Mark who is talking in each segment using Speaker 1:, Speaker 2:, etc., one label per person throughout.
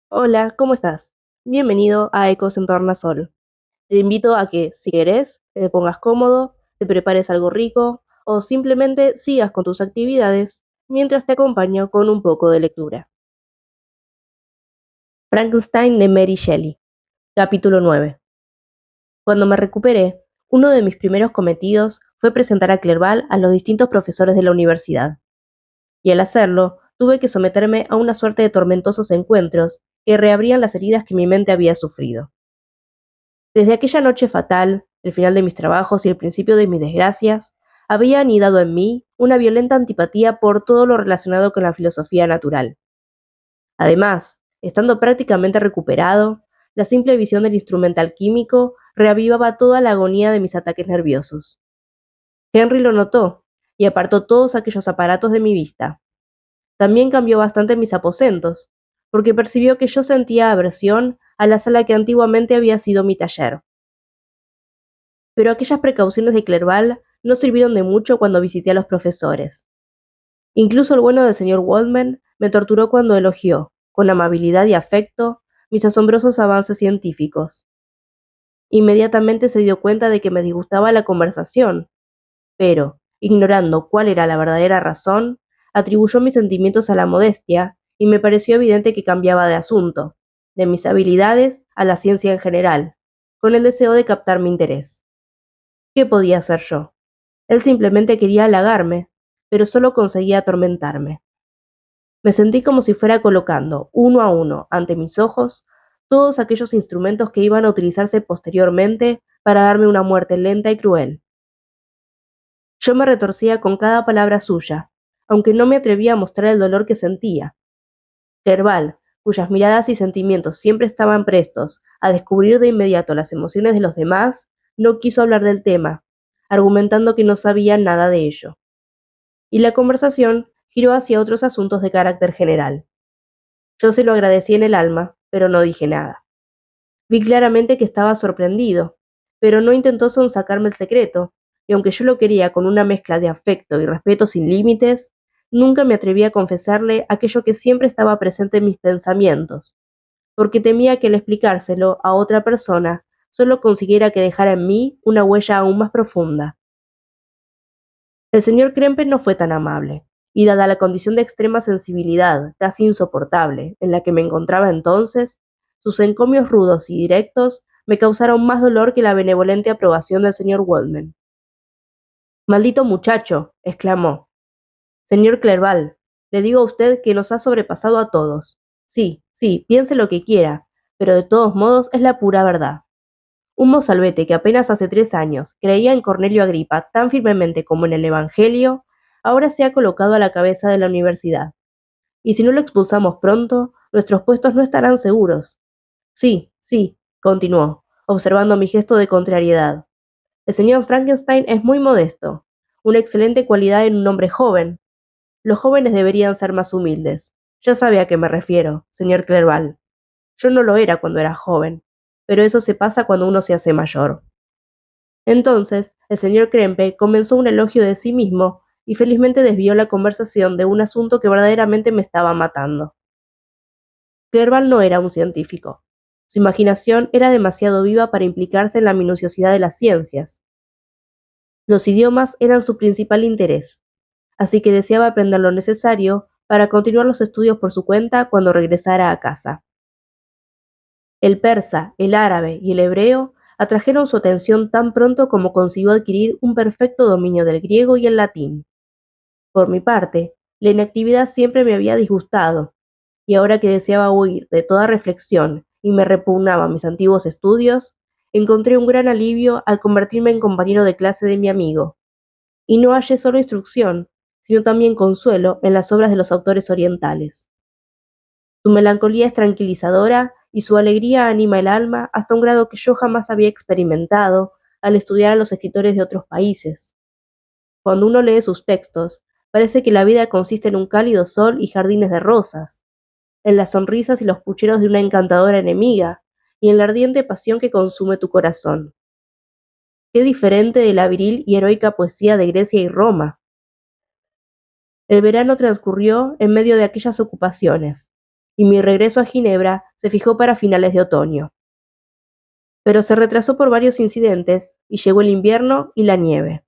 Speaker 1: Hola, ¿cómo estás? Bienvenido a Ecos en Tornasol. Te invito a que, si querés, te pongas cómodo, te prepares algo rico o simplemente sigas con tus actividades mientras te acompaño con un poco de lectura. Frankenstein de Mary Shelley, capítulo 9. Cuando me recuperé, uno de mis primeros cometidos fue presentar a Clerval a los distintos profesores de la universidad, y al hacerlo, tuve que someterme a una suerte de tormentosos encuentros que reabrían las heridas que mi mente había sufrido. Desde aquella noche fatal, el final de mis trabajos y el principio de mis desgracias, había anidado en mí una violenta antipatía por todo lo relacionado con la filosofía natural. Además, estando prácticamente recuperado, la simple visión del instrumental químico reavivaba toda la agonía de mis ataques nerviosos. Henry lo notó y apartó todos aquellos aparatos de mi vista. También cambió bastante mis aposentos, porque percibió que yo sentía aversión a la sala que antiguamente había sido mi taller. Pero aquellas precauciones de Clerval no sirvieron de mucho cuando visité a los profesores. Incluso el bueno del señor Waldman me torturó cuando elogió, con amabilidad y afecto, mis asombrosos avances científicos. Inmediatamente se dio cuenta de que me disgustaba la conversación, pero, ignorando cuál era la verdadera razón, atribuyó mis sentimientos a la modestia y me pareció evidente que cambiaba de asunto, de mis habilidades a la ciencia en general, con el deseo de captar mi interés. ¿Qué podía hacer yo? Él simplemente quería halagarme, pero solo conseguía atormentarme. Me sentí como si fuera colocando, uno a uno, ante mis ojos, todos aquellos instrumentos que iban a utilizarse posteriormente para darme una muerte lenta y cruel. Yo me retorcía con cada palabra suya, aunque no me atrevía a mostrar el dolor que sentía. Clerval, cuyas miradas y sentimientos siempre estaban prestos a descubrir de inmediato las emociones de los demás, no quiso hablar del tema, argumentando que no sabía nada de ello. Y la conversación giró hacia otros asuntos de carácter general. Yo se lo agradecí en el alma, pero no dije nada. Vi claramente que estaba sorprendido, pero no intentó sonsacarme el secreto, y aunque yo lo quería con una mezcla de afecto y respeto sin límites, nunca me atreví a confesarle aquello que siempre estaba presente en mis pensamientos, porque temía que al explicárselo a otra persona solo consiguiera que dejara en mí una huella aún más profunda. El señor Krempe no fue tan amable, y dada la condición de extrema sensibilidad, casi insoportable, en la que me encontraba entonces, sus encomios rudos y directos me causaron más dolor que la benevolente aprobación del señor Waldman. Maldito muchacho, exclamó. Señor Clerval, le digo a usted que nos ha sobrepasado a todos. Sí, sí, piense lo que quiera, pero de todos modos es la pura verdad. Un mozalbete que apenas hace 3 años creía en Cornelio Agripa tan firmemente como en el Evangelio, ahora se ha colocado a la cabeza de la universidad. Y si no lo expulsamos pronto, nuestros puestos no estarán seguros. Sí, sí, continuó, observando mi gesto de contrariedad. El señor Frankenstein es muy modesto, una excelente cualidad en un hombre joven. Los jóvenes deberían ser más humildes. Ya sabe a qué me refiero, señor Clerval. Yo no lo era cuando era joven, pero eso se pasa cuando uno se hace mayor. Entonces, el señor Krempe comenzó un elogio de sí mismo y felizmente desvió la conversación de un asunto que verdaderamente me estaba matando. Clerval no era un científico. Su imaginación era demasiado viva para implicarse en la minuciosidad de las ciencias. Los idiomas eran su principal interés, así que deseaba aprender lo necesario para continuar los estudios por su cuenta cuando regresara a casa. El persa, el árabe y el hebreo atrajeron su atención tan pronto como consiguió adquirir un perfecto dominio del griego y el latín. Por mi parte, la inactividad siempre me había disgustado, y ahora que deseaba huir de toda reflexión y me repugnaban mis antiguos estudios, encontré un gran alivio al convertirme en compañero de clase de mi amigo, y no hallé solo instrucción, sino también consuelo en las obras de los autores orientales. Su melancolía es tranquilizadora y su alegría anima el alma hasta un grado que yo jamás había experimentado al estudiar a los escritores de otros países. Cuando uno lee sus textos, parece que la vida consiste en un cálido sol y jardines de rosas, en las sonrisas y los pucheros de una encantadora enemiga, y en la ardiente pasión que consume tu corazón. Qué diferente de la viril y heroica poesía de Grecia y Roma. El verano transcurrió en medio de aquellas ocupaciones, y mi regreso a Ginebra se fijó para finales de otoño. Pero se retrasó por varios incidentes y llegó el invierno y la nieve.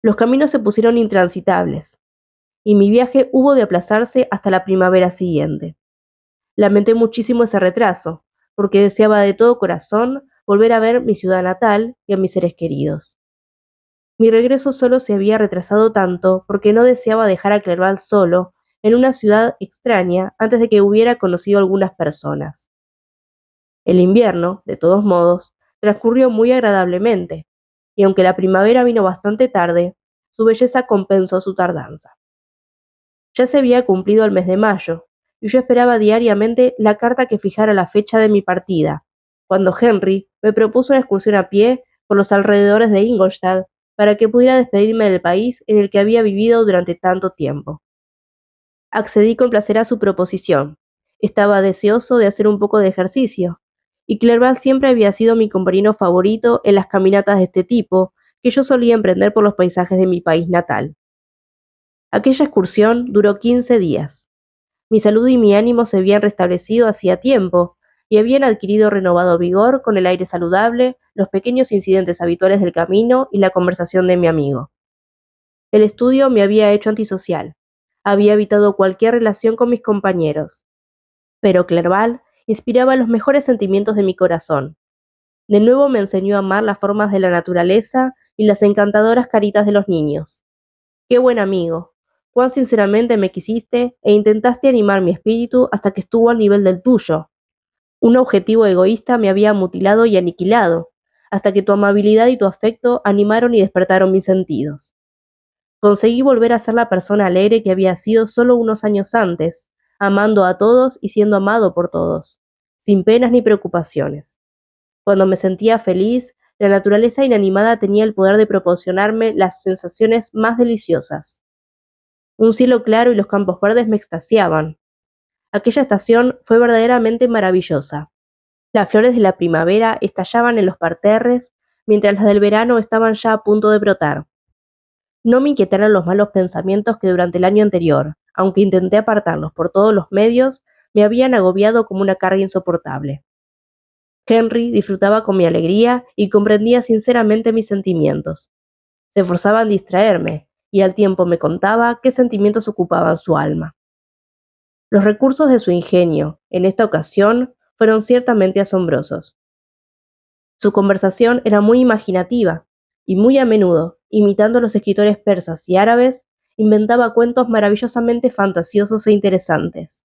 Speaker 1: Los caminos se pusieron intransitables, y mi viaje hubo de aplazarse hasta la primavera siguiente. Lamenté muchísimo ese retraso, porque deseaba de todo corazón volver a ver mi ciudad natal y a mis seres queridos. Mi regreso solo se había retrasado tanto porque no deseaba dejar a Clerval solo en una ciudad extraña antes de que hubiera conocido algunas personas. El invierno, de todos modos, transcurrió muy agradablemente, y aunque la primavera vino bastante tarde, su belleza compensó su tardanza. Ya se había cumplido el mes de mayo, y yo esperaba diariamente la carta que fijara la fecha de mi partida, cuando Henry me propuso una excursión a pie por los alrededores de Ingolstadt para que pudiera despedirme del país en el que había vivido durante tanto tiempo. Accedí con placer a su proposición. Estaba deseoso de hacer un poco de ejercicio, y Clerval siempre había sido mi compañero favorito en las caminatas de este tipo que yo solía emprender por los paisajes de mi país natal. Aquella excursión duró 15 días. Mi salud y mi ánimo se habían restablecido hacía tiempo, y habían adquirido renovado vigor con el aire saludable, los pequeños incidentes habituales del camino y la conversación de mi amigo. El estudio me había hecho antisocial. Había evitado cualquier relación con mis compañeros. Pero Clerval inspiraba los mejores sentimientos de mi corazón. De nuevo me enseñó a amar las formas de la naturaleza y las encantadoras caritas de los niños. Qué buen amigo. Cuán sinceramente me quisiste e intentaste animar mi espíritu hasta que estuvo al nivel del tuyo. Un objetivo egoísta me había mutilado y aniquilado, hasta que tu amabilidad y tu afecto animaron y despertaron mis sentidos. Conseguí volver a ser la persona alegre que había sido solo unos años antes, amando a todos y siendo amado por todos, sin penas ni preocupaciones. Cuando me sentía feliz, la naturaleza inanimada tenía el poder de proporcionarme las sensaciones más deliciosas. Un cielo claro y los campos verdes me extasiaban. Aquella estación fue verdaderamente maravillosa. Las flores de la primavera estallaban en los parterres, mientras las del verano estaban ya a punto de brotar. No me inquietaron los malos pensamientos que durante el año anterior, aunque intenté apartarlos por todos los medios, me habían agobiado como una carga insoportable. Henry disfrutaba con mi alegría y comprendía sinceramente mis sentimientos. Se esforzaba en distraerme, y al tiempo me contaba qué sentimientos ocupaban su alma. Los recursos de su ingenio, en esta ocasión, fueron ciertamente asombrosos. Su conversación era muy imaginativa, y muy a menudo, imitando a los escritores persas y árabes, inventaba cuentos maravillosamente fantasiosos e interesantes.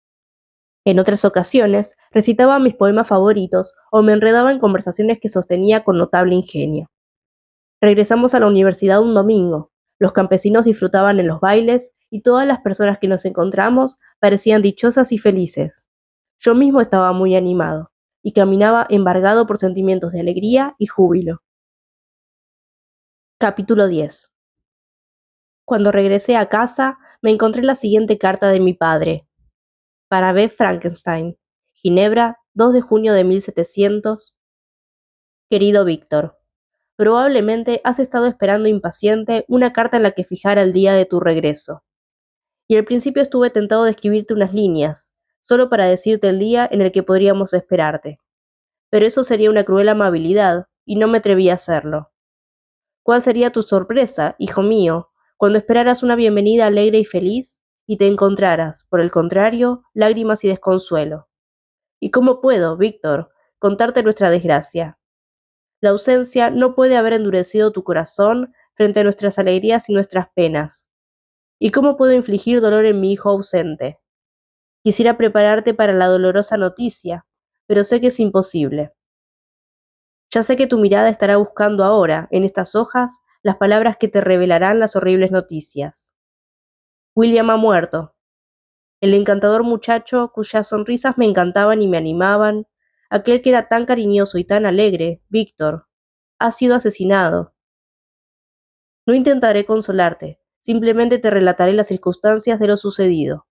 Speaker 1: En otras ocasiones, recitaba mis poemas favoritos o me enredaba en conversaciones que sostenía con notable ingenio. Regresamos a la universidad un domingo. Los campesinos disfrutaban en los bailes y todas las personas que nos encontramos parecían dichosas y felices. Yo mismo estaba muy animado y caminaba embargado por sentimientos de alegría y júbilo. Capítulo 10. Cuando regresé a casa, me encontré la siguiente carta de mi padre. Para B. Frankenstein, Ginebra, 2 de junio de 1700. Querido Víctor, probablemente has estado esperando impaciente una carta en la que fijara el día de tu regreso. Y al principio estuve tentado de escribirte unas líneas, solo para decirte el día en el que podríamos esperarte. Pero eso sería una cruel amabilidad, y no me atreví a hacerlo. ¿Cuál sería tu sorpresa, hijo mío, cuando esperaras una bienvenida alegre y feliz, y te encontraras, por el contrario, lágrimas y desconsuelo? ¿Y cómo puedo, Víctor, contarte nuestra desgracia? La ausencia no puede haber endurecido tu corazón frente a nuestras alegrías y nuestras penas. ¿Y cómo puedo infligir dolor en mi hijo ausente? Quisiera prepararte para la dolorosa noticia, pero sé que es imposible. Ya sé que tu mirada estará buscando ahora, en estas hojas, las palabras que te revelarán las horribles noticias. William ha muerto. El encantador muchacho cuyas sonrisas me encantaban y me animaban, aquel que era tan cariñoso y tan alegre, Víctor, ha sido asesinado. No intentaré consolarte, simplemente te relataré las circunstancias de lo sucedido.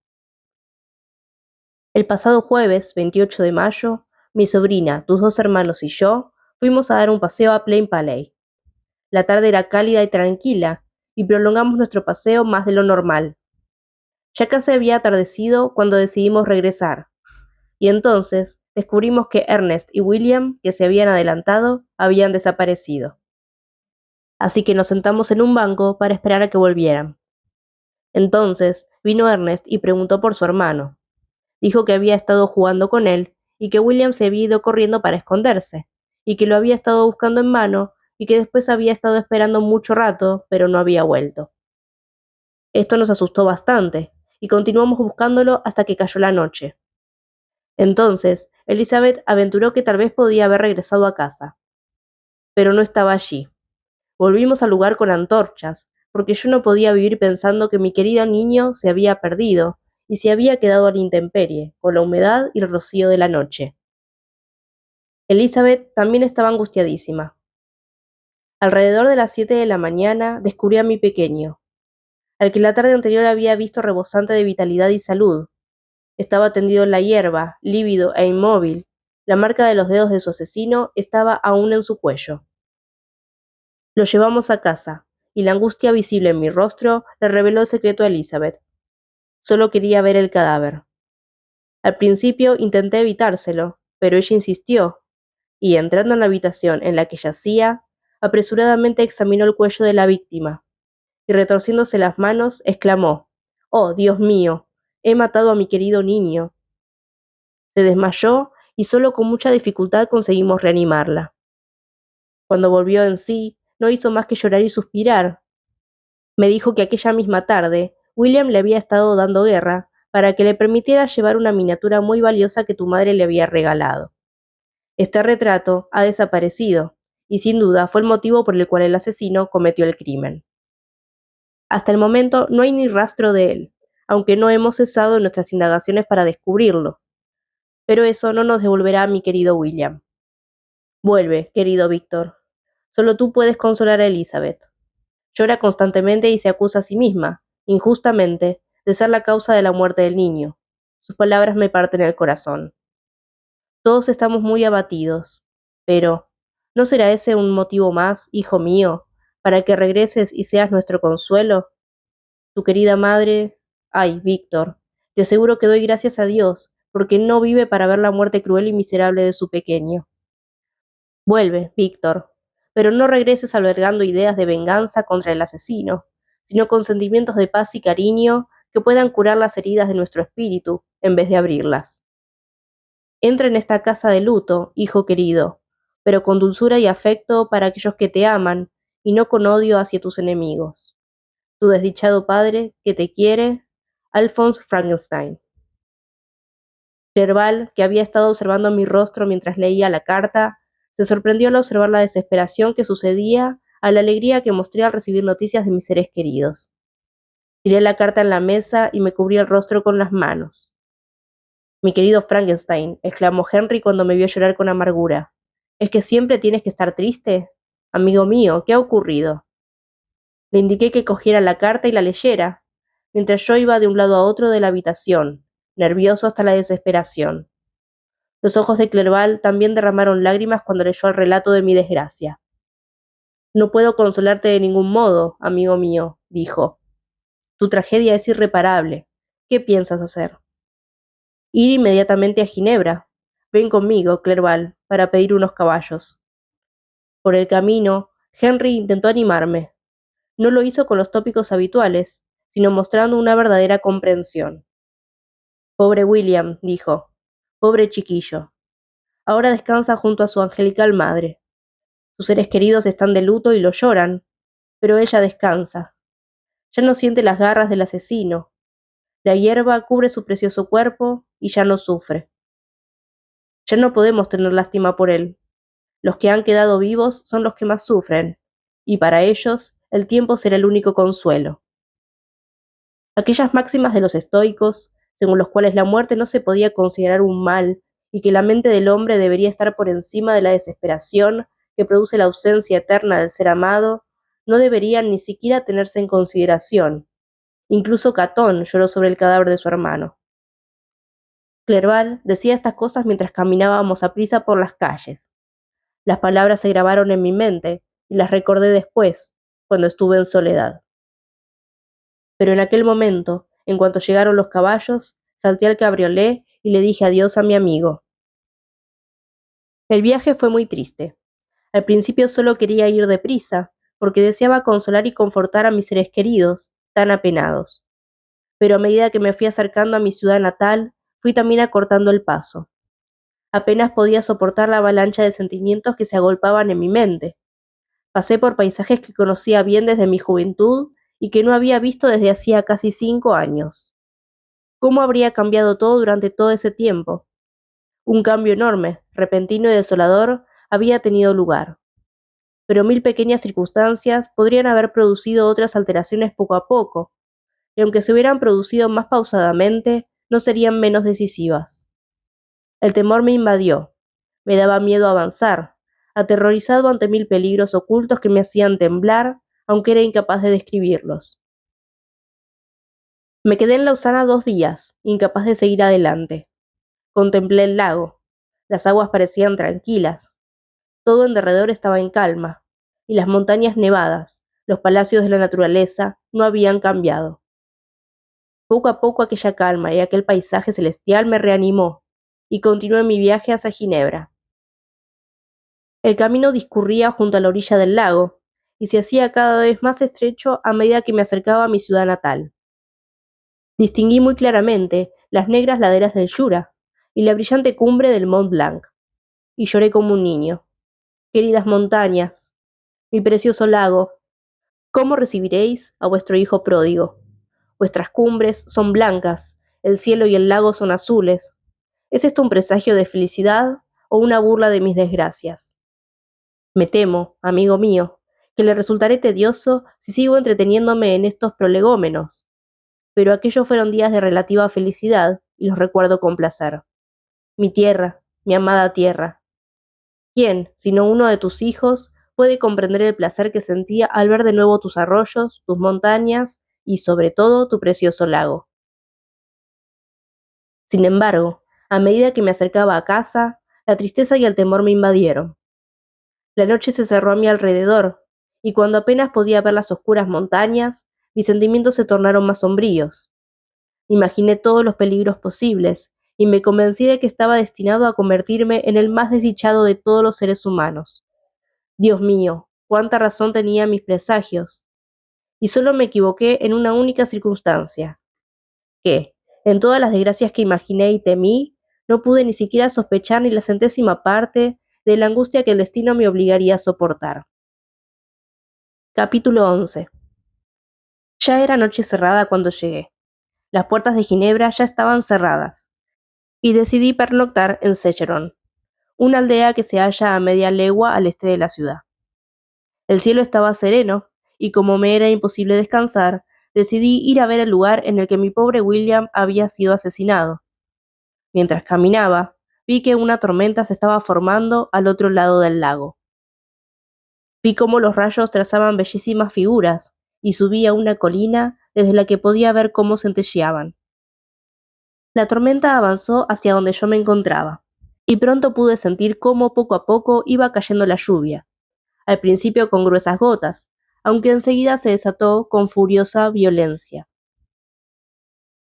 Speaker 1: El pasado jueves, 28 de mayo, mi sobrina, tus dos hermanos y yo fuimos a dar un paseo a Plain Palais. La tarde era cálida y tranquila, y prolongamos nuestro paseo más de lo normal. Ya casi había atardecido cuando decidimos regresar, y entonces descubrimos que Ernest y William, que se habían adelantado, habían desaparecido. Así que nos sentamos en un banco para esperar a que volvieran. Entonces vino Ernest y preguntó por su hermano. Dijo que había estado jugando con él y que William se había ido corriendo para esconderse, y que lo había estado buscando en vano y que después había estado esperando mucho rato, pero no había vuelto. Esto nos asustó bastante, y continuamos buscándolo hasta que cayó la noche. Entonces, Elizabeth aventuró que tal vez podía haber regresado a casa, pero no estaba allí. Volvimos al lugar con antorchas, porque yo no podía vivir pensando que mi querido niño se había perdido y se había quedado a la intemperie, con la humedad y el rocío de la noche. Elizabeth también estaba angustiadísima. Alrededor de las 7 de la mañana descubrí a mi pequeño, al que la tarde anterior había visto rebosante de vitalidad y salud. Estaba tendido en la hierba, lívido e inmóvil. La marca de los dedos de su asesino estaba aún en su cuello. Lo llevamos a casa, y la angustia visible en mi rostro le reveló el secreto a Elizabeth. Solo quería ver el cadáver. Al principio intenté evitárselo, pero ella insistió, y entrando en la habitación en la que yacía, apresuradamente examinó el cuello de la víctima, y retorciéndose las manos, exclamó: «¡Oh, Dios mío! He matado a mi querido niño». Se desmayó y solo con mucha dificultad conseguimos reanimarla. Cuando volvió en sí, no hizo más que llorar y suspirar. Me dijo que aquella misma tarde William le había estado dando guerra para que le permitiera llevar una miniatura muy valiosa que tu madre le había regalado. Este retrato ha desaparecido, y sin duda fue el motivo por el cual el asesino cometió el crimen. Hasta el momento no hay ni rastro de él, aunque no hemos cesado en nuestras indagaciones para descubrirlo. Pero eso no nos devolverá a mi querido William. Vuelve, querido Víctor. Solo tú puedes consolar a Elizabeth. Llora constantemente y se acusa a sí misma, injustamente, de ser la causa de la muerte del niño. Sus palabras me parten el corazón. Todos estamos muy abatidos. Pero, ¿no será ese un motivo más, hijo mío, para que regreses y seas nuestro consuelo? Tu querida madre... Ay, Víctor, te aseguro que doy gracias a Dios, porque no vive para ver la muerte cruel y miserable de su pequeño. Vuelve, Víctor, pero no regreses albergando ideas de venganza contra el asesino, sino con sentimientos de paz y cariño que puedan curar las heridas de nuestro espíritu, en vez de abrirlas. Entra en esta casa de luto, hijo querido, pero con dulzura y afecto para aquellos que te aman, y no con odio hacia tus enemigos. Tu desdichado padre, que te quiere, Alphonse Frankenstein. Clerval, que había estado observando mi rostro mientras leía la carta, se sorprendió al observar la desesperación que sucedía a la alegría que mostré al recibir noticias de mis seres queridos. Tiré la carta en la mesa y me cubrí el rostro con las manos. «Mi querido Frankenstein», exclamó Henry cuando me vio llorar con amargura, «¿es que siempre tienes que estar triste? Amigo mío, ¿qué ha ocurrido?». Le indiqué que cogiera la carta y la leyera, mientras yo iba de un lado a otro de la habitación, nervioso hasta la desesperación. Los ojos de Clerval también derramaron lágrimas cuando leyó el relato de mi desgracia. «No puedo consolarte de ningún modo, amigo mío», dijo. «Tu tragedia es irreparable. ¿Qué piensas hacer?». «Ir inmediatamente a Ginebra. Ven conmigo, Clerval, para pedir unos caballos». Por el camino, Henry intentó animarme. No lo hizo con los tópicos habituales, sino mostrando una verdadera comprensión. «Pobre William», dijo. «Pobre chiquillo. Ahora descansa junto a su angelical madre. Sus seres queridos están de luto y lo lloran, pero ella descansa. Ya no siente las garras del asesino. La hierba cubre su precioso cuerpo y ya no sufre. Ya no podemos tener lástima por él. Los que han quedado vivos son los que más sufren, y para ellos el tiempo será el único consuelo». Aquellas máximas de los estoicos, según los cuales la muerte no se podía considerar un mal y que la mente del hombre debería estar por encima de la desesperación que produce la ausencia eterna del ser amado, no deberían ni siquiera tenerse en consideración. Incluso Catón lloró sobre el cadáver de su hermano. Clerval decía estas cosas mientras caminábamos a prisa por las calles. Las palabras se grabaron en mi mente y las recordé después, cuando estuve en soledad. Pero en aquel momento, en cuanto llegaron los caballos, salté al cabriolé y le dije adiós a mi amigo. El viaje fue muy triste. Al principio solo quería ir deprisa, porque deseaba consolar y confortar a mis seres queridos, tan apenados. Pero a medida que me fui acercando a mi ciudad natal, fui también acortando el paso. Apenas podía soportar la avalancha de sentimientos que se agolpaban en mi mente. Pasé por paisajes que conocía bien desde mi juventud y que no había visto desde hacía casi 5 años. ¿Cómo habría cambiado todo durante todo ese tiempo? Un cambio enorme, repentino y desolador, había tenido lugar. Pero mil pequeñas circunstancias podrían haber producido otras alteraciones poco a poco, y aunque se hubieran producido más pausadamente, no serían menos decisivas. El temor me invadió. Me daba miedo avanzar, aterrorizado ante mil peligros ocultos que me hacían temblar, aunque era incapaz de describirlos. Me quedé en Lausana 2 días, incapaz de seguir adelante. Contemplé el lago. Las aguas parecían tranquilas. Todo en derredor estaba en calma, y las montañas nevadas, los palacios de la naturaleza, no habían cambiado. Poco a poco aquella calma y aquel paisaje celestial me reanimó, y continué mi viaje hacia Ginebra. El camino discurría junto a la orilla del lago, y se hacía cada vez más estrecho a medida que me acercaba a mi ciudad natal. Distinguí muy claramente las negras laderas del Jura y la brillante cumbre del Mont Blanc, y lloré como un niño. Queridas montañas, mi precioso lago, ¿cómo recibiréis a vuestro hijo pródigo? Vuestras cumbres son blancas, el cielo y el lago son azules. ¿Es esto un presagio de felicidad o una burla de mis desgracias? Me temo, amigo mío, que le resultaré tedioso si sigo entreteniéndome en estos prolegómenos, pero aquellos fueron días de relativa felicidad y los recuerdo con placer. Mi tierra, mi amada tierra. ¿Quién, sino uno de tus hijos, puede comprender el placer que sentía al ver de nuevo tus arroyos, tus montañas y, sobre todo, tu precioso lago? Sin embargo, a medida que me acercaba a casa, la tristeza y el temor me invadieron. La noche se cerró a mi alrededor, y cuando apenas podía ver las oscuras montañas, mis sentimientos se tornaron más sombríos. Imaginé todos los peligros posibles, y me convencí de que estaba destinado a convertirme en el más desdichado de todos los seres humanos. Dios mío, cuánta razón tenía mis presagios. Y solo me equivoqué en una única circunstancia, que, en todas las desgracias que imaginé y temí, no pude ni siquiera sospechar ni la centésima parte de la angustia que el destino me obligaría a soportar. Capítulo 11. Ya era noche cerrada cuando llegué. Las puertas de Ginebra ya estaban cerradas, y decidí pernoctar en Secheron, una aldea que se halla a media legua al este de la ciudad. El cielo estaba sereno, y como me era imposible descansar, decidí ir a ver el lugar en el que mi pobre William había sido asesinado. Mientras caminaba, vi que una tormenta se estaba formando al otro lado del lago. Vi cómo los rayos trazaban bellísimas figuras, y subí a una colina desde la que podía ver cómo centelleaban. La tormenta avanzó hacia donde yo me encontraba, y pronto pude sentir cómo poco a poco iba cayendo la lluvia, al principio con gruesas gotas, aunque enseguida se desató con furiosa violencia.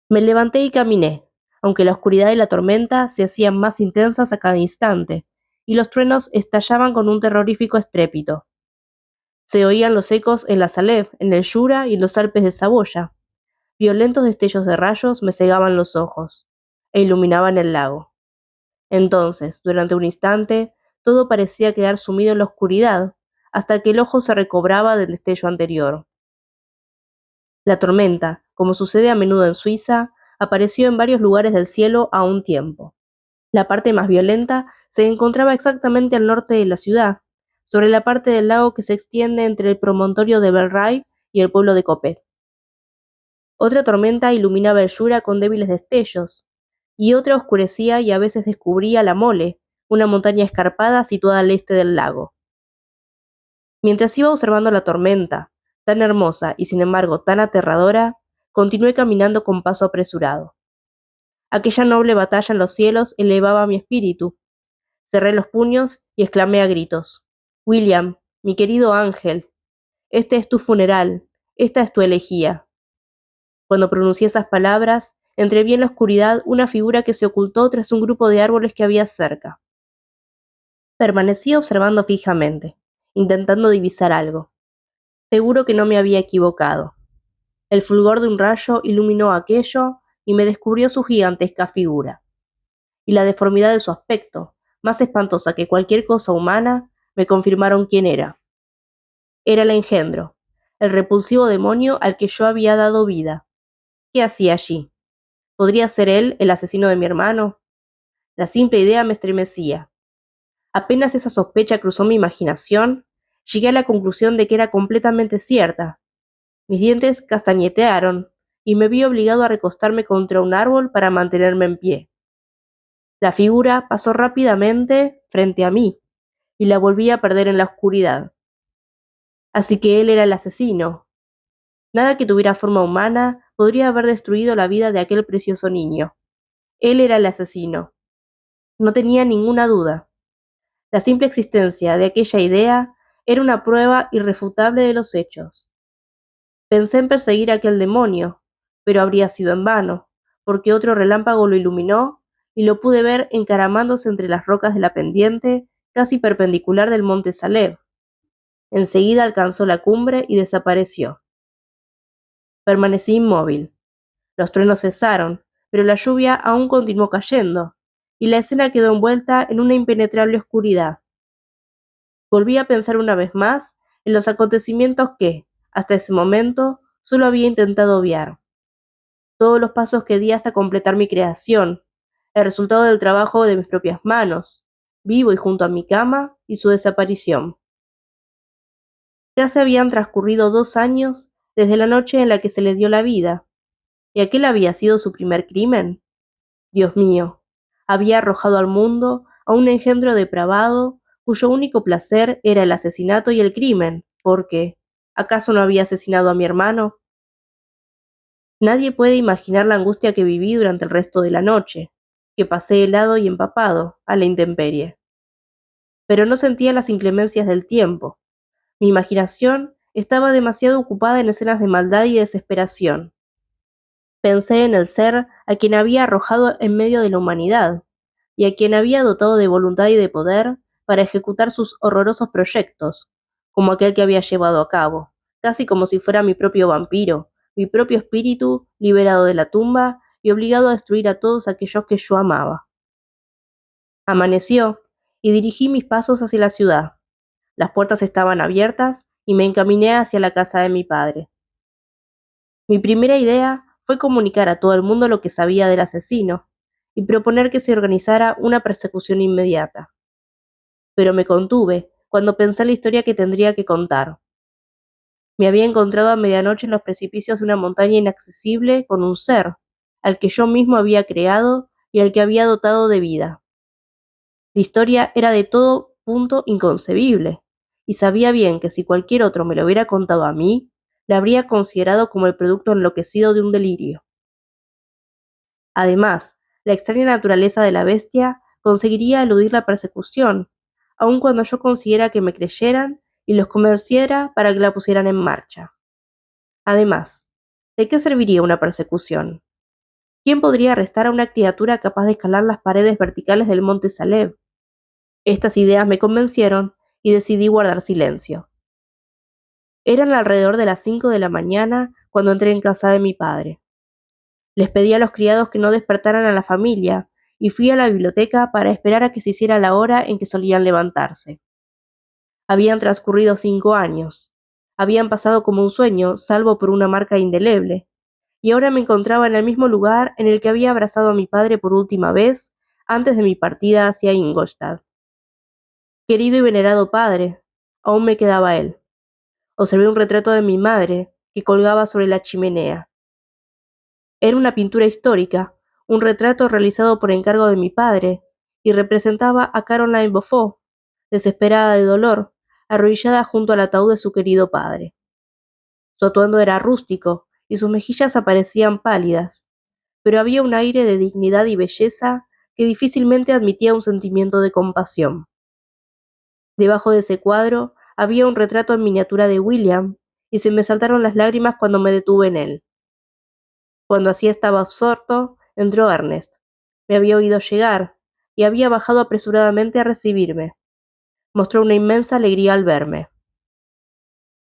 Speaker 1: Me levanté y caminé, aunque la oscuridad y la tormenta se hacían más intensas a cada instante, y los truenos estallaban con un terrorífico estrépito. Se oían los ecos en la Salève, en el Jura y en los Alpes de Saboya. Violentos destellos de rayos me cegaban los ojos, e iluminaban el lago. Entonces, durante un instante, todo parecía quedar sumido en la oscuridad, hasta que el ojo se recobraba del destello anterior. La tormenta, como sucede a menudo en Suiza, apareció en varios lugares del cielo a un tiempo. La parte más violenta se encontraba exactamente al norte de la ciudad, sobre la parte del lago que se extiende entre el promontorio de Bel-Ray y el pueblo de Copet. Otra tormenta iluminaba el Jura con débiles destellos, y otra oscurecía y a veces descubría la Mole, una montaña escarpada situada al este del lago. Mientras iba observando la tormenta, tan hermosa y sin embargo tan aterradora, continué caminando con paso apresurado. Aquella noble batalla en los cielos elevaba mi espíritu. Cerré los puños y exclamé a gritos: William, mi querido ángel, este es tu funeral, esta es tu elegía. Cuando pronuncié esas palabras, entreví en la oscuridad una figura que se ocultó tras un grupo de árboles que había cerca. Permanecí observando fijamente, intentando divisar algo. Seguro que no me había equivocado. El fulgor de un rayo iluminó aquello y me descubrió su gigantesca figura. Y la deformidad de su aspecto, más espantosa que cualquier cosa humana, me confirmaron quién era. Era el engendro, el repulsivo demonio al que yo había dado vida. ¿Qué hacía allí? ¿Podría ser él el asesino de mi hermano? La simple idea me estremecía. Apenas esa sospecha cruzó mi imaginación, llegué a la conclusión de que era completamente cierta. Mis dientes castañetearon y me vi obligado a recostarme contra un árbol para mantenerme en pie. La figura pasó rápidamente frente a mí y la volví a perder en la oscuridad. Así que él era el asesino. Nada que tuviera forma humana podría haber destruido la vida de aquel precioso niño. Él era el asesino. No tenía ninguna duda. La simple existencia de aquella idea era una prueba irrefutable de los hechos. Pensé en perseguir a aquel demonio, pero habría sido en vano, porque otro relámpago lo iluminó y lo pude ver encaramándose entre las rocas de la pendiente casi perpendicular del monte Saleb. Enseguida alcanzó la cumbre y desapareció. Permanecí inmóvil. Los truenos cesaron, pero la lluvia aún continuó cayendo, y la escena quedó envuelta en una impenetrable oscuridad. Volví a pensar una vez más en los acontecimientos que, hasta ese momento, solo había intentado obviar. Todos los pasos que di hasta completar mi creación, el resultado del trabajo de mis propias manos, vivo y junto a mi cama, y su desaparición. Ya se habían transcurrido 2 años desde la noche en la que se le dio la vida, y aquel había sido su primer crimen. Dios mío, había arrojado al mundo a un engendro depravado cuyo único placer era el asesinato y el crimen, porque, ¿acaso no había asesinado a mi hermano? Nadie puede imaginar la angustia que viví durante el resto de la noche, que pasé helado y empapado, a la intemperie. Pero no sentía las inclemencias del tiempo. Mi imaginación estaba demasiado ocupada en escenas de maldad y desesperación. Pensé en el ser a quien había arrojado en medio de la humanidad, y a quien había dotado de voluntad y de poder para ejecutar sus horrorosos proyectos, como aquel que había llevado a cabo, casi como si fuera mi propio vampiro, mi propio espíritu liberado de la tumba y obligado a destruir a todos aquellos que yo amaba. Amaneció, y dirigí mis pasos hacia la ciudad. Las puertas estaban abiertas y me encaminé hacia la casa de mi padre. Mi primera idea fue comunicar a todo el mundo lo que sabía del asesino y proponer que se organizara una persecución inmediata. Pero me contuve cuando pensé en la historia que tendría que contar. Me había encontrado a medianoche en los precipicios de una montaña inaccesible con un ser, al que yo mismo había creado y al que había dotado de vida. La historia era de todo punto inconcebible, y sabía bien que si cualquier otro me lo hubiera contado a mí, la habría considerado como el producto enloquecido de un delirio. Además, la extraña naturaleza de la bestia conseguiría eludir la persecución, aun cuando yo consiguiera que me creyeran y los convenciera para que la pusieran en marcha. Además, ¿de qué serviría una persecución? ¿Quién podría arrestar a una criatura capaz de escalar las paredes verticales del monte Saleb? Estas ideas me convencieron y decidí guardar silencio. Eran alrededor de las 5 de la mañana cuando entré en casa de mi padre. Les pedí a los criados que no despertaran a la familia y fui a la biblioteca para esperar a que se hiciera la hora en que solían levantarse. Habían transcurrido 5 años. Habían pasado como un sueño, salvo por una marca indeleble, y ahora me encontraba en el mismo lugar en el que había abrazado a mi padre por última vez antes de mi partida hacia Ingolstadt. Querido y venerado padre, aún me quedaba él. Observé un retrato de mi madre que colgaba sobre la chimenea. Era una pintura histórica, un retrato realizado por encargo de mi padre, y representaba a Caroline Beaufort, desesperada de dolor, arrodillada junto al ataúd de su querido padre. Su atuendo era rústico, y sus mejillas aparecían pálidas, pero había un aire de dignidad y belleza que difícilmente admitía un sentimiento de compasión. Debajo de ese cuadro había un retrato en miniatura de William, y se me saltaron las lágrimas cuando me detuve en él. Cuando así estaba absorto, entró Ernest. Me había oído llegar y había bajado apresuradamente a recibirme. Mostró una inmensa alegría al verme.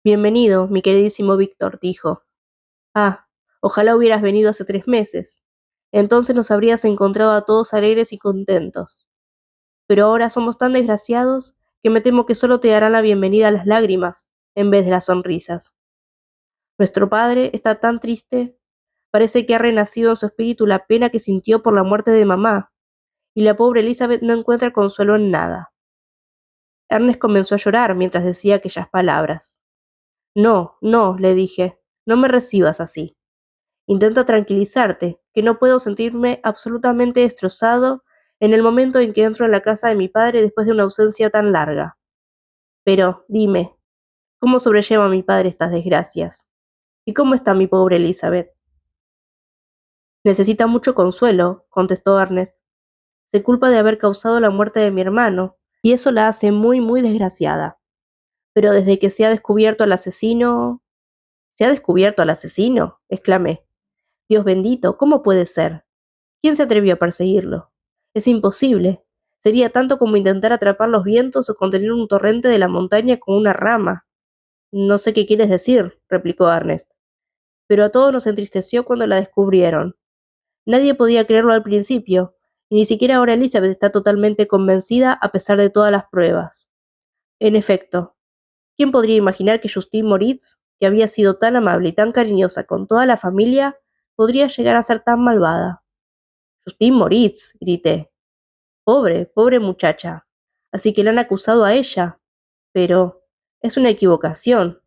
Speaker 1: Bienvenido, mi queridísimo Víctor, dijo. Ah, ojalá hubieras venido hace 3 meses. Entonces nos habrías encontrado a todos alegres y contentos. Pero ahora somos tan desgraciados que me temo que solo te darán la bienvenida a las lágrimas en vez de las sonrisas. Nuestro padre está tan triste. Parece que ha renacido en su espíritu la pena que sintió por la muerte de mamá, y la pobre Elizabeth no encuentra consuelo en nada. Ernest comenzó a llorar mientras decía aquellas palabras. No, no, le dije, no me recibas así. Intenta tranquilizarte, que no puedo sentirme absolutamente destrozado en el momento en que entro en la casa de mi padre después de una ausencia tan larga. Pero, dime, ¿cómo sobrelleva mi padre estas desgracias? ¿Y cómo está mi pobre Elizabeth? Necesita mucho consuelo, contestó Ernest. Se culpa de haber causado la muerte de mi hermano, y eso la hace muy, muy desgraciada. Pero desde que se ha descubierto al asesino... ¿Se ha descubierto al asesino? Exclamé. Dios bendito, ¿cómo puede ser? ¿Quién se atrevió a perseguirlo? Es imposible. Sería tanto como intentar atrapar los vientos o contener un torrente de la montaña con una rama. No sé qué quieres decir, replicó Ernest. Pero a todos nos entristeció cuando la descubrieron. Nadie podía creerlo al principio, y ni siquiera ahora Elizabeth está totalmente convencida a pesar de todas las pruebas. En efecto, ¿quién podría imaginar que Justine Moritz, que había sido tan amable y tan cariñosa con toda la familia, podría llegar a ser tan malvada? Justine Moritz, grité. Pobre, pobre muchacha. Así que la han acusado a ella. Pero es una equivocación.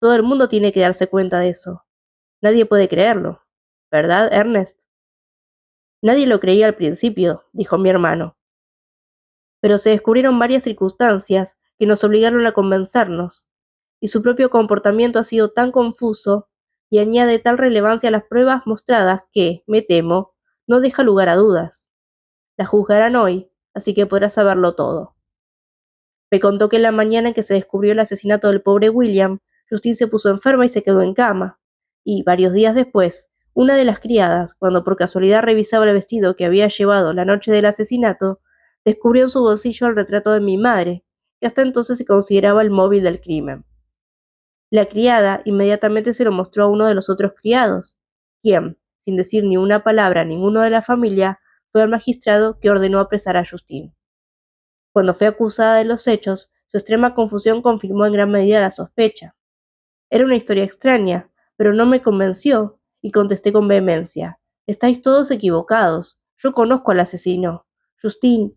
Speaker 1: Todo el mundo tiene que darse cuenta de eso. Nadie puede creerlo. ¿Verdad, Ernest? Nadie lo creía al principio, dijo mi hermano. Pero se descubrieron varias circunstancias que nos obligaron a convencernos, y su propio comportamiento ha sido tan confuso y añade tal relevancia a las pruebas mostradas que, me temo, no deja lugar a dudas. La juzgarán hoy, así que podrás saberlo todo. Me contó que en la mañana en que se descubrió el asesinato del pobre William, Justine se puso enferma y se quedó en cama, y, varios días después, una de las criadas, cuando por casualidad revisaba el vestido que había llevado la noche del asesinato, descubrió en su bolsillo el retrato de mi madre, que hasta entonces se consideraba el móvil del crimen. La criada inmediatamente se lo mostró a uno de los otros criados, quien, sin decir ni una palabra a ninguno de la familia, fue al magistrado que ordenó apresar a Justine. Cuando fue acusada de los hechos, su extrema confusión confirmó en gran medida la sospecha. Era una historia extraña, pero no me convenció, y contesté con vehemencia. Estáis todos equivocados. Yo conozco al asesino. Justine.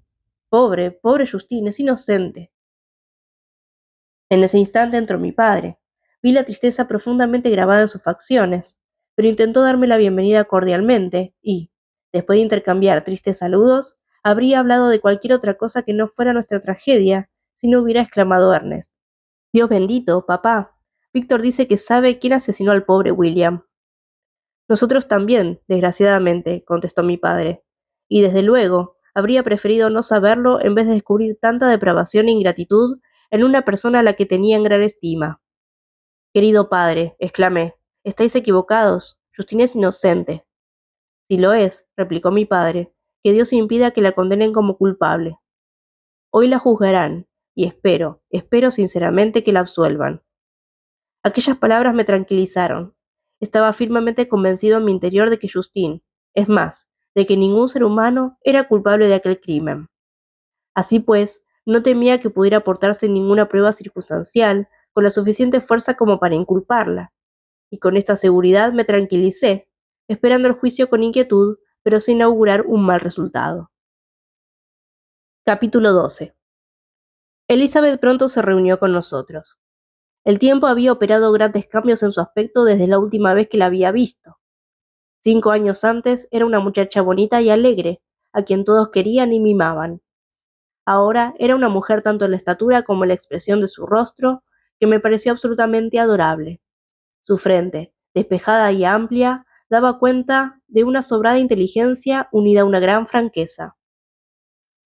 Speaker 1: Pobre, pobre Justine, es inocente. En ese instante entró mi padre. Vi la tristeza profundamente grabada en sus facciones, pero intentó darme la bienvenida cordialmente y, después de intercambiar tristes saludos, habría hablado de cualquier otra cosa que no fuera nuestra tragedia, si no hubiera exclamado Ernest. Dios bendito, papá. Víctor dice que sabe quién asesinó al pobre William. Nosotros también, desgraciadamente, contestó mi padre, y desde luego habría preferido no saberlo en vez de descubrir tanta depravación e ingratitud en una persona a la que tenía en gran estima. Querido padre, exclamé, estáis equivocados. Justine es inocente. Si lo es, replicó mi padre, que Dios impida que la condenen como culpable. Hoy la juzgarán, y espero sinceramente que la absuelvan. Aquellas palabras me tranquilizaron. Estaba firmemente convencido en mi interior de que Justine, es más, de que ningún ser humano era culpable de aquel crimen. Así pues, no temía que pudiera aportarse ninguna prueba circunstancial con la suficiente fuerza como para inculparla, y con esta seguridad me tranquilicé, esperando el juicio con inquietud, pero sin augurar un mal resultado. Capítulo 12. Elizabeth pronto se reunió con nosotros. El tiempo había operado grandes cambios en su aspecto desde la última vez que la había visto. 5 años antes era una muchacha bonita y alegre, a quien todos querían y mimaban. Ahora era una mujer tanto en la estatura como en la expresión de su rostro, que me pareció absolutamente adorable. Su frente, despejada y amplia, daba cuenta de una sobrada inteligencia unida a una gran franqueza.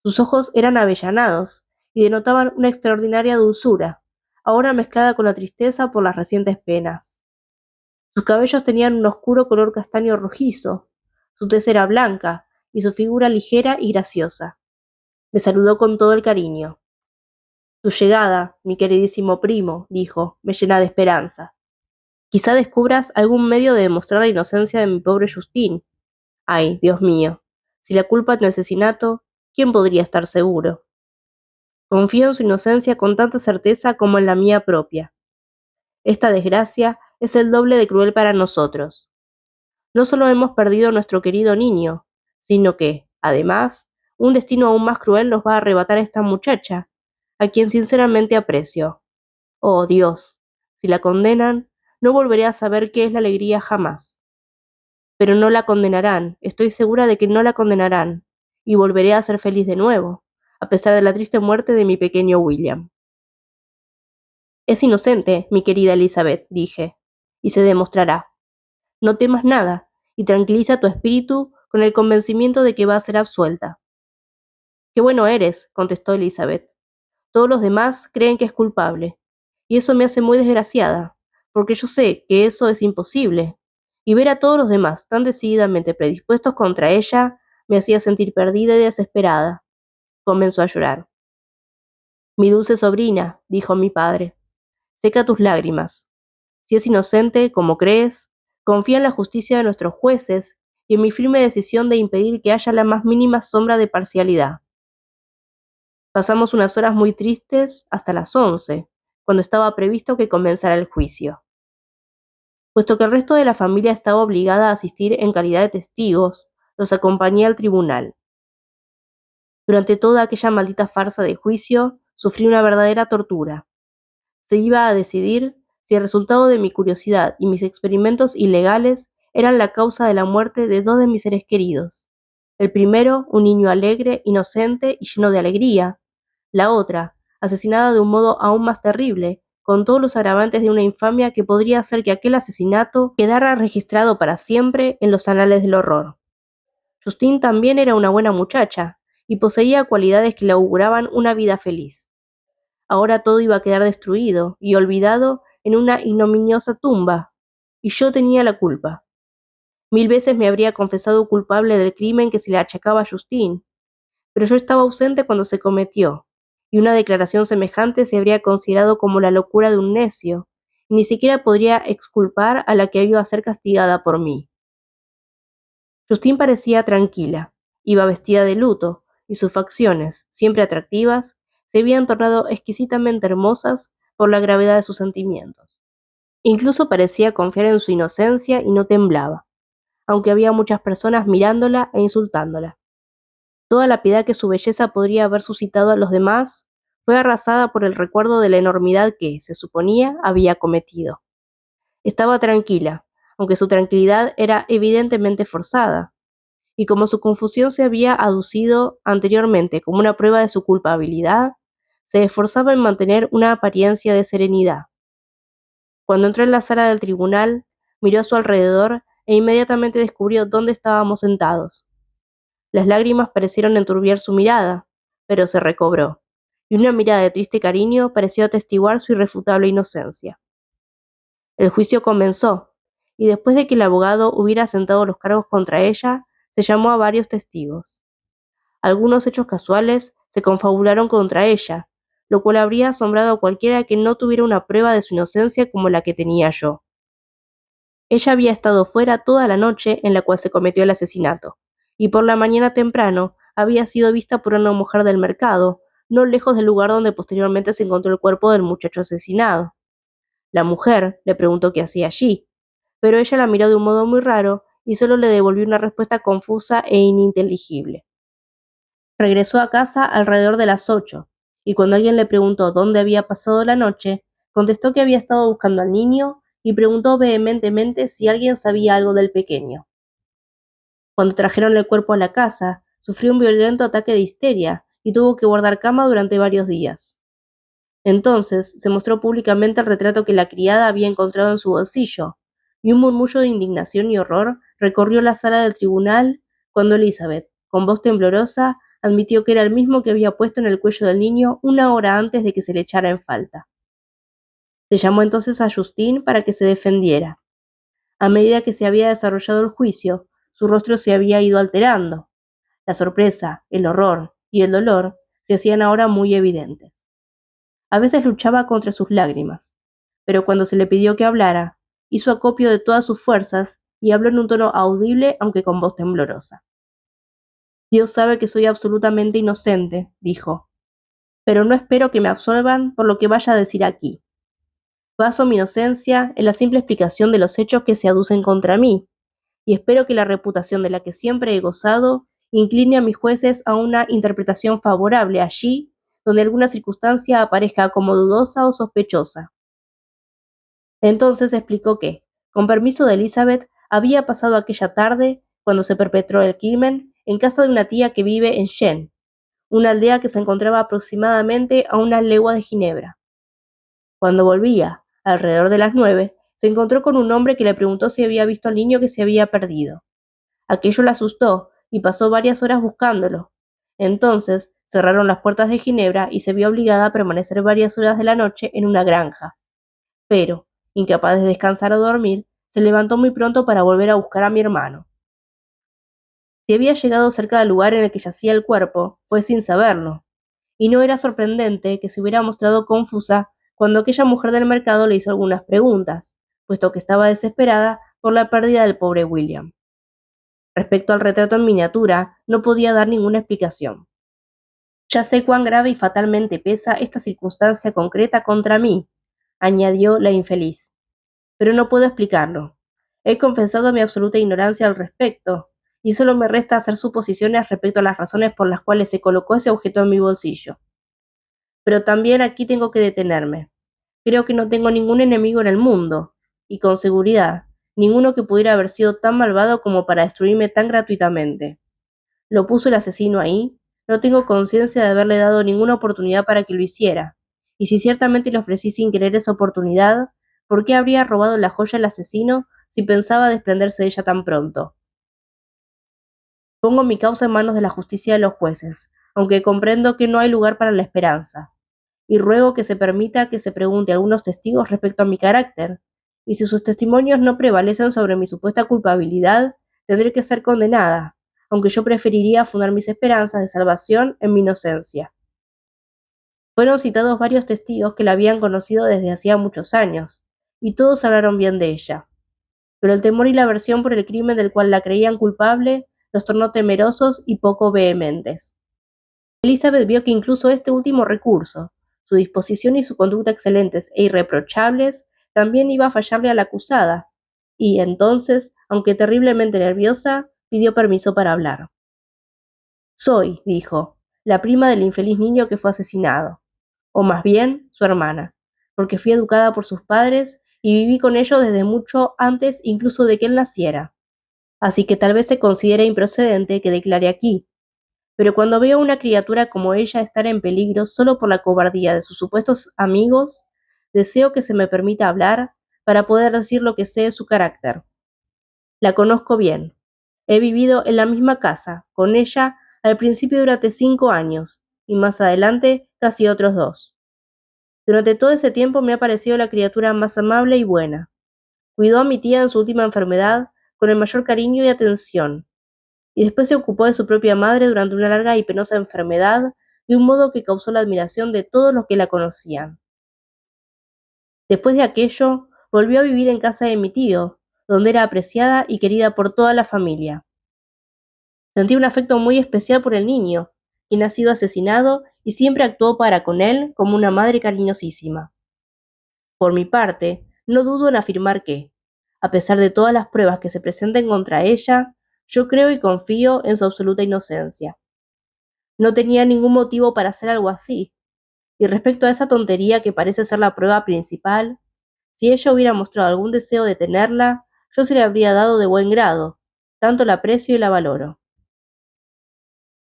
Speaker 1: Sus ojos eran avellanados y denotaban una extraordinaria dulzura, ahora mezclada con la tristeza por las recientes penas. Sus cabellos tenían un oscuro color castaño rojizo, su tez era blanca y su figura ligera y graciosa. Me saludó con todo el cariño. Tu llegada, mi queridísimo primo, dijo, me llena de esperanza. Quizá descubras algún medio de demostrar la inocencia de mi pobre Justín. Ay, Dios mío, si la culpa es del asesinato, ¿quién podría estar seguro? Confío en su inocencia con tanta certeza como en la mía propia. Esta desgracia es el doble de cruel para nosotros. No solo hemos perdido a nuestro querido niño, sino que, además, un destino aún más cruel nos va a arrebatar a esta muchacha, a quien sinceramente aprecio. Oh Dios, si la condenan, no volveré a saber qué es la alegría jamás. Pero no la condenarán, estoy segura de que no la condenarán, y volveré a ser feliz de nuevo, a pesar de la triste muerte de mi pequeño William. Es inocente, mi querida Elizabeth, dije, y se demostrará. No temas nada, y tranquiliza tu espíritu con el convencimiento de que va a ser absuelta. Qué bueno eres, contestó Elizabeth. Todos los demás creen que es culpable, y eso me hace muy desgraciada, porque yo sé que eso es imposible, y ver a todos los demás tan decididamente predispuestos contra ella me hacía sentir perdida y desesperada. Comenzó a llorar. Mi dulce sobrina, dijo mi padre, seca tus lágrimas. Si es inocente, como crees, confía en la justicia de nuestros jueces y en mi firme decisión de impedir que haya la más mínima sombra de parcialidad. Pasamos unas horas muy tristes hasta las 11, cuando estaba previsto que comenzara el juicio. Puesto que el resto de la familia estaba obligada a asistir en calidad de testigos, los acompañé al tribunal. Durante toda aquella maldita farsa de juicio, sufrí una verdadera tortura. Se iba a decidir si el resultado de mi curiosidad y mis experimentos ilegales eran la causa de la muerte de dos de mis seres queridos. El primero, un niño alegre, inocente y lleno de alegría. La otra, asesinada de un modo aún más terrible, con todos los agravantes de una infamia que podría hacer que aquel asesinato quedara registrado para siempre en los anales del horror. Justine también era una buena muchacha, y poseía cualidades que le auguraban una vida feliz. Ahora todo iba a quedar destruido y olvidado en una ignominiosa tumba, y yo tenía la culpa. 1000 veces me habría confesado culpable del crimen que se le achacaba a Justine, pero yo estaba ausente cuando se cometió, y una declaración semejante se habría considerado como la locura de un necio, y ni siquiera podría exculpar a la que iba a ser castigada por mí. Justine parecía tranquila, iba vestida de luto, y sus facciones, siempre atractivas, se habían tornado exquisitamente hermosas por la gravedad de sus sentimientos. Incluso parecía confiar en su inocencia y no temblaba, aunque había muchas personas mirándola e insultándola. Toda la piedad que su belleza podría haber suscitado a los demás fue arrasada por el recuerdo de la enormidad que, se suponía, había cometido. Estaba tranquila, aunque su tranquilidad era evidentemente forzada, y como su confusión se había aducido anteriormente como una prueba de su culpabilidad, se esforzaba en mantener una apariencia de serenidad. Cuando entró en la sala del tribunal, miró a su alrededor e inmediatamente descubrió dónde estábamos sentados. Las lágrimas parecieron enturbiar su mirada, pero se recobró, y una mirada de triste cariño pareció atestiguar su irrefutable inocencia. El juicio comenzó, y después de que el abogado hubiera sentado los cargos contra ella, se llamó a varios testigos. Algunos hechos casuales se confabularon contra ella, lo cual habría asombrado a cualquiera que no tuviera una prueba de su inocencia como la que tenía yo. Ella había estado fuera toda la noche en la cual se cometió el asesinato, y por la mañana temprano había sido vista por una mujer del mercado, no lejos del lugar donde posteriormente se encontró el cuerpo del muchacho asesinado. La mujer le preguntó qué hacía allí, pero ella la miró de un modo muy raro y solo le devolvió una respuesta confusa e ininteligible. Regresó a casa alrededor de las 8, y cuando alguien le preguntó dónde había pasado la noche, contestó que había estado buscando al niño y preguntó vehementemente si alguien sabía algo del pequeño. Cuando trajeron el cuerpo a la casa, sufrió un violento ataque de histeria y tuvo que guardar cama durante varios días. Entonces se mostró públicamente el retrato que la criada había encontrado en su bolsillo, y un murmullo de indignación y horror recorrió la sala del tribunal cuando Elizabeth, con voz temblorosa, admitió que era el mismo que había puesto en el cuello del niño una hora antes de que se le echara en falta. Se llamó entonces a Justine para que se defendiera. A medida que se había desarrollado el juicio, su rostro se había ido alterando. La sorpresa, el horror y el dolor se hacían ahora muy evidentes. A veces luchaba contra sus lágrimas, pero cuando se le pidió que hablara, hizo acopio de todas sus fuerzas y habló en un tono audible aunque con voz temblorosa. Dios sabe que soy absolutamente inocente, dijo, pero no espero que me absuelvan por lo que vaya a decir aquí. Baso mi inocencia en la simple explicación de los hechos que se aducen contra mí, y espero que la reputación de la que siempre he gozado incline a mis jueces a una interpretación favorable allí donde alguna circunstancia aparezca como dudosa o sospechosa. Entonces explicó que, con permiso de Elizabeth, había pasado aquella tarde, cuando se perpetró el crimen, en casa de una tía que vive en Shen, una aldea que se encontraba aproximadamente a una legua de Ginebra. Cuando volvía, alrededor de las 9, se encontró con un hombre que le preguntó si había visto al niño que se había perdido. Aquello la asustó y pasó varias horas buscándolo. Entonces cerraron las puertas de Ginebra y se vio obligada a permanecer varias horas de la noche en una granja. Pero, incapaz de descansar o dormir, se levantó muy pronto para volver a buscar a mi hermano. Si había llegado cerca del lugar en el que yacía el cuerpo, fue sin saberlo, y no era sorprendente que se hubiera mostrado confusa cuando aquella mujer del mercado le hizo algunas preguntas, puesto que estaba desesperada por la pérdida del pobre William. Respecto al retrato en miniatura, no podía dar ninguna explicación. Ya sé cuán grave y fatalmente pesa esta circunstancia concreta contra mí, añadió la infeliz, pero no puedo explicarlo. He confesado mi absoluta ignorancia al respecto, y solo me resta hacer suposiciones respecto a las razones por las cuales se colocó ese objeto en mi bolsillo. Pero también aquí tengo que detenerme. Creo que no tengo ningún enemigo en el mundo, y con seguridad, ninguno que pudiera haber sido tan malvado como para destruirme tan gratuitamente. ¿Lo puso el asesino ahí? No tengo conciencia de haberle dado ninguna oportunidad para que lo hiciera. Y si ciertamente le ofrecí sin querer esa oportunidad, ¿por qué habría robado la joya el asesino si pensaba desprenderse de ella tan pronto? Pongo mi causa en manos de la justicia de los jueces, aunque comprendo que no hay lugar para la esperanza, y ruego que se permita que se pregunte a algunos testigos respecto a mi carácter, y si sus testimonios no prevalecen sobre mi supuesta culpabilidad, tendré que ser condenada, aunque yo preferiría fundar mis esperanzas de salvación en mi inocencia. Fueron citados varios testigos que la habían conocido desde hacía muchos años, y todos hablaron bien de ella. Pero el temor y la aversión por el crimen del cual la creían culpable los tornó temerosos y poco vehementes. Elizabeth vio que incluso este último recurso, su disposición y su conducta excelentes e irreprochables, también iba a fallarle a la acusada, y entonces, aunque terriblemente nerviosa, pidió permiso para hablar. Soy, dijo, la prima del infeliz niño que fue asesinado, o más bien su hermana, porque fui educada por sus padres y viví con ellos desde mucho antes incluso de que él naciera. Así que tal vez se considere improcedente que declare aquí. Pero cuando veo a una criatura como ella estar en peligro solo por la cobardía de sus supuestos amigos, deseo que se me permita hablar para poder decir lo que sé de su carácter. La conozco bien. He vivido en la misma casa, con ella, al principio durante 5 años, y más adelante casi otros 2. Durante todo ese tiempo me ha parecido la criatura más amable y buena. Cuidó a mi tía en su última enfermedad con el mayor cariño y atención, y después se ocupó de su propia madre durante una larga y penosa enfermedad, de un modo que causó la admiración de todos los que la conocían. Después de aquello, volvió a vivir en casa de mi tío, donde era apreciada y querida por toda la familia. Sentí un afecto muy especial por el niño, quien ha sido asesinado y siempre actuó para con él como una madre cariñosísima. Por mi parte, no dudo en afirmar que, a pesar de todas las pruebas que se presenten contra ella, yo creo y confío en su absoluta inocencia. No tenía ningún motivo para hacer algo así. Y respecto a esa tontería que parece ser la prueba principal, si ella hubiera mostrado algún deseo de tenerla, yo se le habría dado de buen grado, tanto la aprecio y la valoro.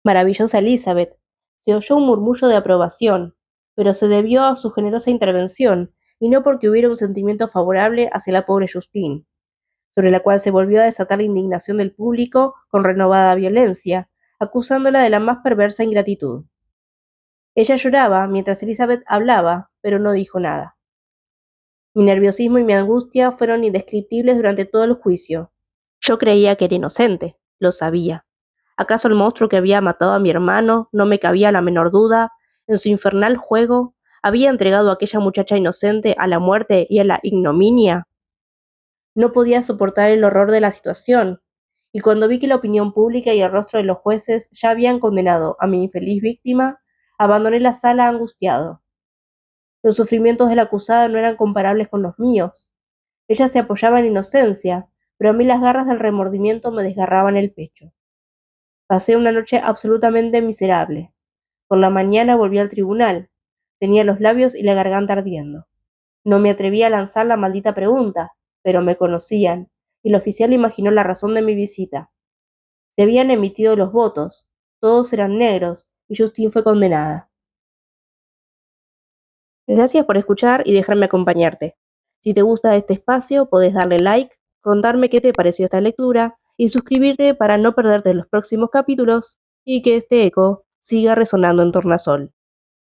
Speaker 1: Maravillosa Elizabeth. Se oyó un murmullo de aprobación, pero se debió a su generosa intervención, y no porque hubiera un sentimiento favorable hacia la pobre Justine, sobre la cual se volvió a desatar la indignación del público con renovada violencia, acusándola de la más perversa ingratitud. Ella lloraba mientras Elizabeth hablaba, pero no dijo nada. Mi nerviosismo y mi angustia fueron indescriptibles durante todo el juicio. Yo creía que era inocente, lo sabía. ¿Acaso el monstruo que había matado a mi hermano, no me cabía la menor duda, en su infernal juego, había entregado a aquella muchacha inocente a la muerte y a la ignominia? No podía soportar el horror de la situación, y cuando vi que la opinión pública y el rostro de los jueces ya habían condenado a mi infeliz víctima, abandoné la sala angustiado. Los sufrimientos de la acusada no eran comparables con los míos. Ella se apoyaba en inocencia, pero a mí las garras del remordimiento me desgarraban el pecho. Pasé una noche absolutamente miserable. Por la mañana volví al tribunal. Tenía los labios y la garganta ardiendo. No me atreví a lanzar la maldita pregunta, pero me conocían, y el oficial imaginó la razón de mi visita. Se habían emitido los votos, todos eran negros, y Justine fue condenada. Gracias por escuchar y dejarme acompañarte. Si te gusta este espacio, podés darle like, contarme qué te pareció esta lectura y suscribirte para no perderte los próximos capítulos y que este eco siga resonando en Tornasol.